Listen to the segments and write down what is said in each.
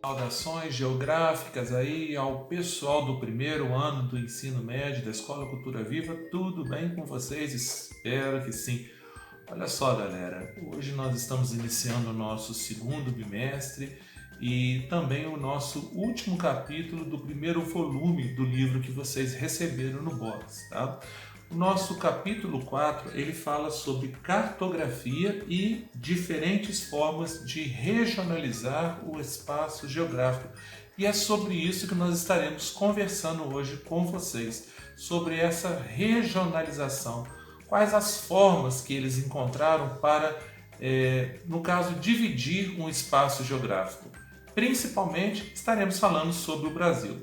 Saudações geográficas aí ao pessoal do primeiro ano do ensino médio da Escola Cultura Viva. Tudo bem com vocês? Espero que sim. Olha só, galera, hoje nós estamos iniciando o nosso segundo bimestre e também o nosso último capítulo do primeiro volume do livro que vocês receberam no box, tá? O nosso capítulo 4, ele fala sobre cartografia e diferentes formas de regionalizar o espaço geográfico. E é sobre isso que nós estaremos conversando hoje com vocês, sobre essa regionalização. Quais as formas que eles encontraram para, no caso, dividir um espaço geográfico. Principalmente estaremos falando sobre o Brasil.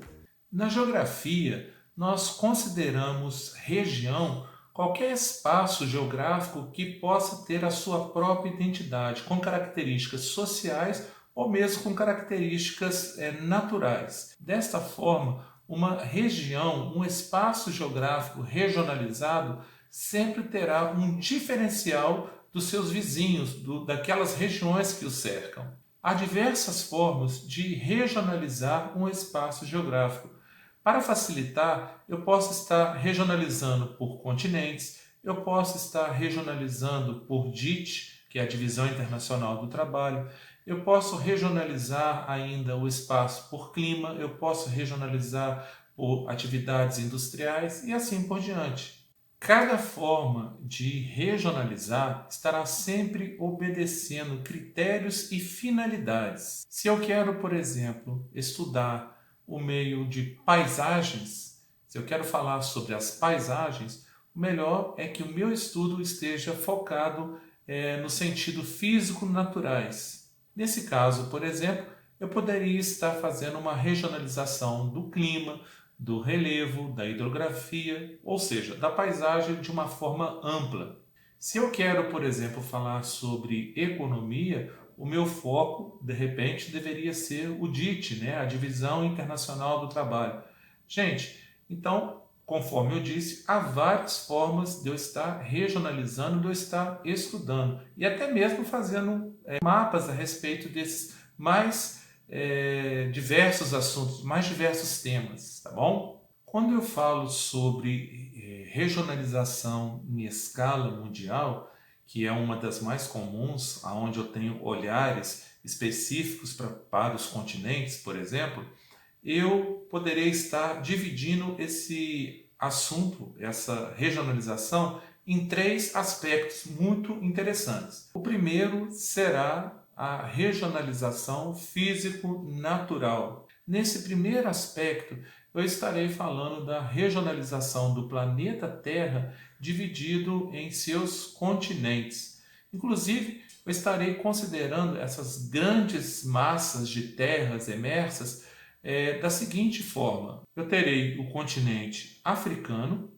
Na geografia, nós consideramos região qualquer espaço geográfico que possa ter a sua própria identidade, com características sociais ou mesmo com características naturais. Desta forma, uma região, um espaço geográfico regionalizado, sempre terá um diferencial dos seus vizinhos, daquelas regiões que o cercam. Há diversas formas de regionalizar um espaço geográfico. Para facilitar, eu posso estar regionalizando por continentes, eu posso estar regionalizando por DIT, que é a Divisão Internacional do Trabalho, eu posso regionalizar ainda o espaço por clima, eu posso regionalizar por atividades industriais e assim por diante. Cada forma de regionalizar estará sempre obedecendo critérios e finalidades. Se eu quero, por exemplo, estudar o meio de paisagens, se eu quero falar sobre as paisagens, o melhor é que o meu estudo esteja focado no sentido físico-naturais. Nesse caso, por exemplo, eu poderia estar fazendo uma regionalização do clima, do relevo, da hidrografia, ou seja, da paisagem de uma forma ampla. Se eu quero, por exemplo, falar sobre economia, o meu foco, de repente, deveria ser o DIT, né? A Divisão Internacional do Trabalho. Gente, então, conforme eu disse, há várias formas de eu estar regionalizando, de eu estar estudando e até mesmo fazendo mapas a respeito desses mais diversos assuntos, mais diversos temas, tá bom? Quando eu falo sobre regionalização em escala mundial, que é uma das mais comuns, onde eu tenho olhares específicos para os continentes, por exemplo, eu poderei estar dividindo esse assunto, essa regionalização, em três aspectos muito interessantes. O primeiro será a regionalização físico-natural. Nesse primeiro aspecto, eu estarei falando da regionalização do planeta Terra dividido em seus continentes. Inclusive, eu estarei considerando essas grandes massas de terras emersas da seguinte forma: eu terei o continente africano,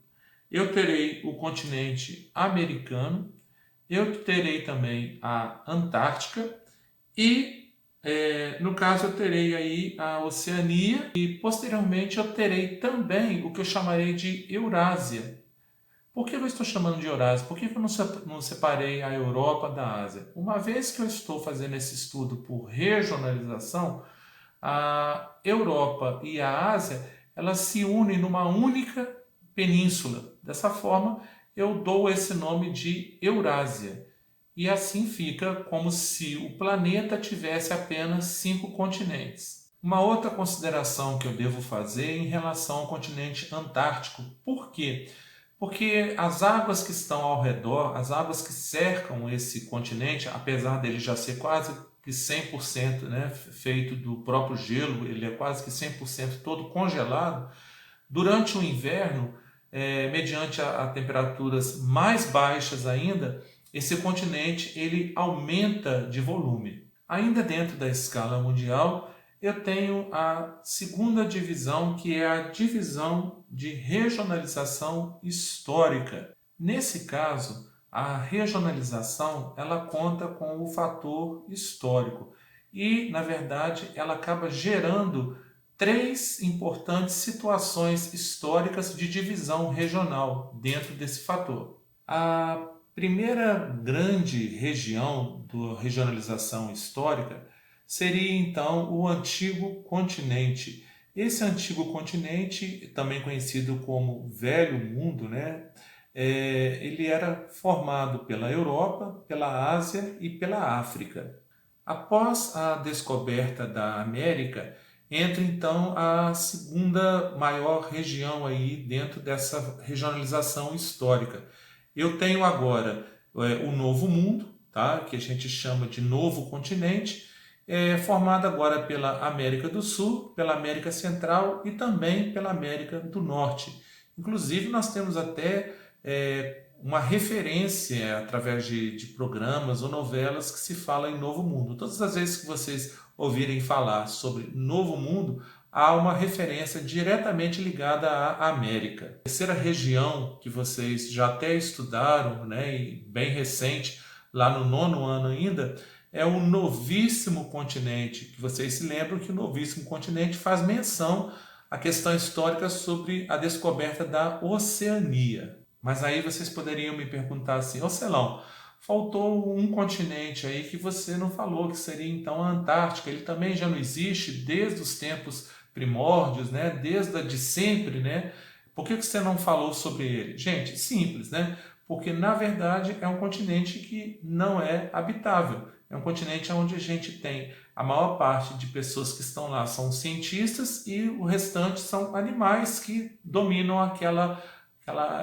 eu terei o continente americano, eu terei também a Antártica e, no caso, eu terei aí a Oceania e, posteriormente, eu terei também o que eu chamarei de Eurásia. Por que eu estou chamando de Eurásia? Por que eu não separei a Europa da Ásia? Uma vez que eu estou fazendo esse estudo por regionalização, a Europa e a Ásia, elas se unem numa única península. Dessa forma, eu dou esse nome de Eurásia. E assim fica como se o planeta tivesse apenas 5 continentes. Uma outra consideração que eu devo fazer é em relação ao continente antártico. Por quê? Porque as águas que estão ao redor, as águas que cercam esse continente, apesar dele já ser quase que 100%, né, feito do próprio gelo, ele é quase que 100% todo congelado, durante o inverno, mediante a temperaturas mais baixas ainda, esse continente ele aumenta de volume. Ainda dentro da escala mundial, eu tenho a segunda divisão, que é a divisão de regionalização histórica. Nesse caso, a regionalização ela conta com o fator histórico e, na verdade, ela acaba gerando três importantes situações históricas de divisão regional dentro desse fator. A primeira grande região da regionalização histórica seria então o antigo continente. Esse antigo continente, também conhecido como Velho Mundo, né? Ele era formado pela Europa, pela Ásia e pela África. Após a descoberta da América, entra então a segunda maior região aí dentro dessa regionalização histórica. Eu tenho agora o Novo Mundo, tá? Que a gente chama de Novo Continente, formado agora pela América do Sul, pela América Central e também pela América do Norte. Inclusive, nós temos até uma referência através de programas ou novelas que se fala em Novo Mundo. Todas as vezes que vocês ouvirem falar sobre Novo Mundo, há uma referência diretamente ligada à América. A terceira região que vocês já até estudaram, né, e bem recente, lá no 9º ano ainda, é o Novíssimo Continente, que vocês se lembram que o Novíssimo Continente faz menção à questão histórica sobre a descoberta da Oceania. Mas aí vocês poderiam me perguntar assim, ô Celão, faltou um continente aí que você não falou, que seria então a Antártica. Ele também já não existe desde os tempos primórdios, né? Desde de sempre, né? Por que você não falou sobre ele? Gente, simples, né? Porque na verdade é um continente que não é habitável. É um continente onde a gente tem a maior parte de pessoas que estão lá são cientistas e o restante são animais que dominam aquela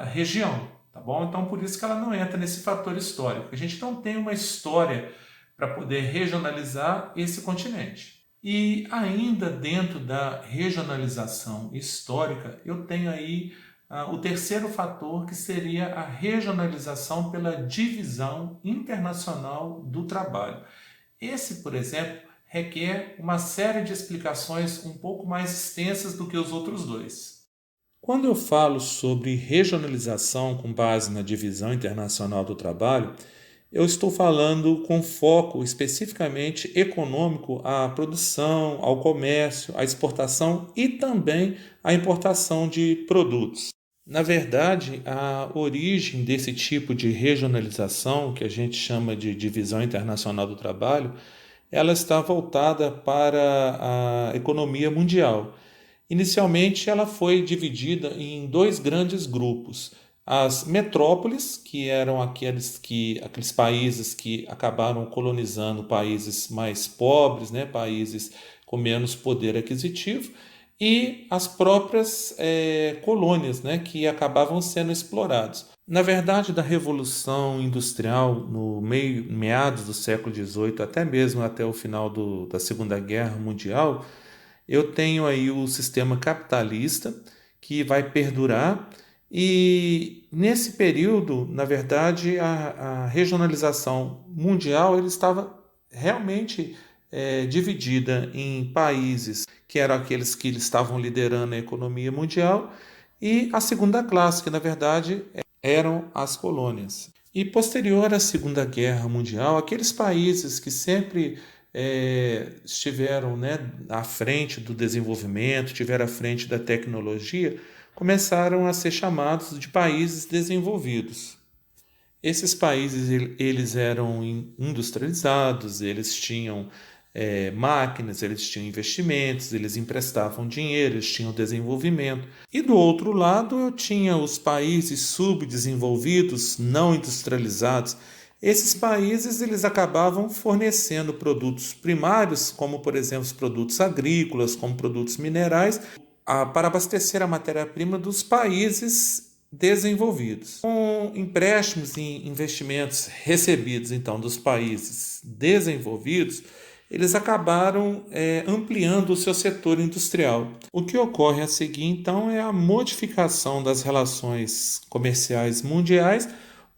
região, tá bom? Então por isso que ela não entra nesse fator histórico. A gente não tem uma história para poder regionalizar esse continente. E ainda dentro da regionalização histórica, eu tenho aí o terceiro fator, que seria a regionalização pela divisão internacional do trabalho. Esse, por exemplo, requer uma série de explicações um pouco mais extensas do que os outros dois. Quando eu falo sobre regionalização com base na divisão internacional do trabalho, eu estou falando com foco especificamente econômico à produção, ao comércio, à exportação e também à importação de produtos. Na verdade, a origem desse tipo de regionalização, que a gente chama de divisão internacional do trabalho, ela está voltada para a economia mundial. Inicialmente, ela foi dividida em dois grandes grupos. As metrópoles, que eram aqueles países que acabaram colonizando países mais pobres, né, países com menos poder aquisitivo, e as próprias colônias, né, que acabavam sendo explorados. Na verdade, da Revolução Industrial, no meados do século XVIII, até mesmo até o final da Segunda Guerra Mundial, eu tenho aí o sistema capitalista que vai perdurar e nesse período, na verdade, a regionalização mundial ele estava realmente dividida em países que eram aqueles que estavam liderando a economia mundial e a segunda classe, que na verdade eram as colônias. E posterior à Segunda Guerra Mundial, aqueles países que sempre estiveram, né, à frente do desenvolvimento, estiveram à frente da tecnologia, começaram a ser chamados de países desenvolvidos. Esses países eles eram industrializados, eles tinham máquinas, eles tinham investimentos, eles emprestavam dinheiro, eles tinham desenvolvimento. E do outro lado eu tinha os países subdesenvolvidos, não industrializados. Esses países eles acabavam fornecendo produtos primários, como por exemplo os produtos agrícolas, como produtos minerais, para abastecer a matéria-prima dos países desenvolvidos. Com empréstimos e investimentos recebidos então dos países desenvolvidos, eles acabaram ampliando o seu setor industrial. O que ocorre a seguir então é a modificação das relações comerciais mundiais,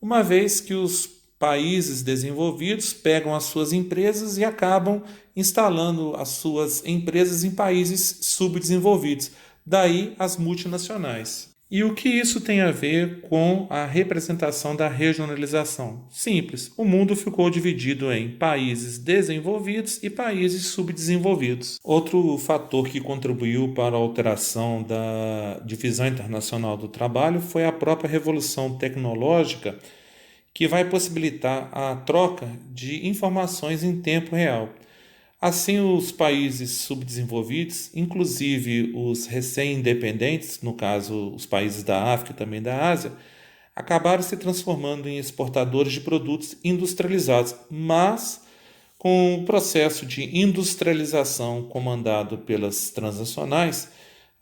uma vez que os países desenvolvidos pegam as suas empresas e acabam instalando as suas empresas em países subdesenvolvidos, daí as multinacionais. E o que isso tem a ver com a representação da regionalização? Simples, o mundo ficou dividido em países desenvolvidos e países subdesenvolvidos. Outro fator que contribuiu para a alteração da divisão internacional do trabalho foi a própria revolução tecnológica, que vai possibilitar a troca de informações em tempo real. Assim, os países subdesenvolvidos, inclusive os recém-independentes, no caso os países da África e também da Ásia, acabaram se transformando em exportadores de produtos industrializados, mas com o processo de industrialização comandado pelas transnacionais,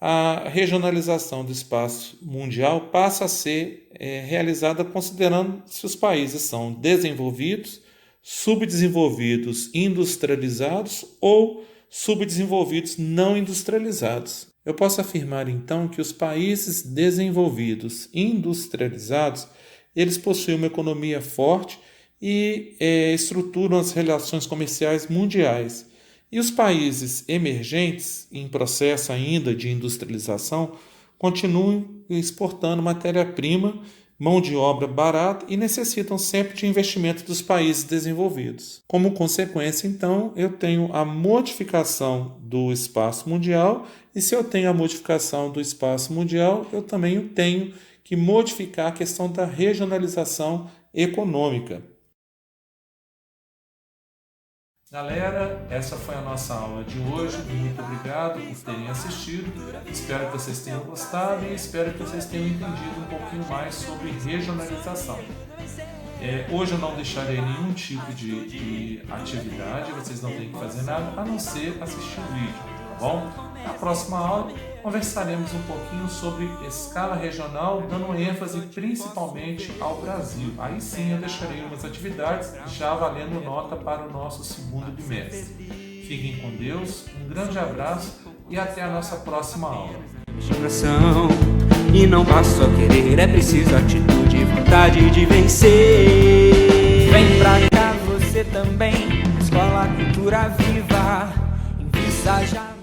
a regionalização do espaço mundial passa a ser realizada considerando se os países são desenvolvidos, subdesenvolvidos industrializados ou subdesenvolvidos não industrializados. Eu posso afirmar então que os países desenvolvidos industrializados, eles possuem uma economia forte e estruturam as relações comerciais mundiais. E os países emergentes, em processo ainda de industrialização, continuam exportando matéria-prima, mão de obra barata e necessitam sempre de investimento dos países desenvolvidos. Como consequência, então, eu tenho a modificação do espaço mundial e se eu tenho a modificação do espaço mundial, eu também tenho que modificar a questão da regionalização econômica. Galera, essa foi a nossa aula de hoje. Muito obrigado por terem assistido. Espero que vocês tenham gostado e espero que vocês tenham entendido um pouquinho mais sobre regionalização. Hoje eu não deixarei nenhum tipo de atividade, vocês não têm que fazer nada a não ser assistir o vídeo, tá bom? Na próxima aula conversaremos um pouquinho sobre escala regional, dando ênfase principalmente ao Brasil. Aí sim eu deixarei umas atividades já valendo nota para o nosso segundo bimestre. Fiquem com Deus, um grande abraço e até a nossa próxima aula. E não basta só querer, é preciso atitude e vontade de vencer. Vem pra cá você também, Escola Cultura Viva, invista já.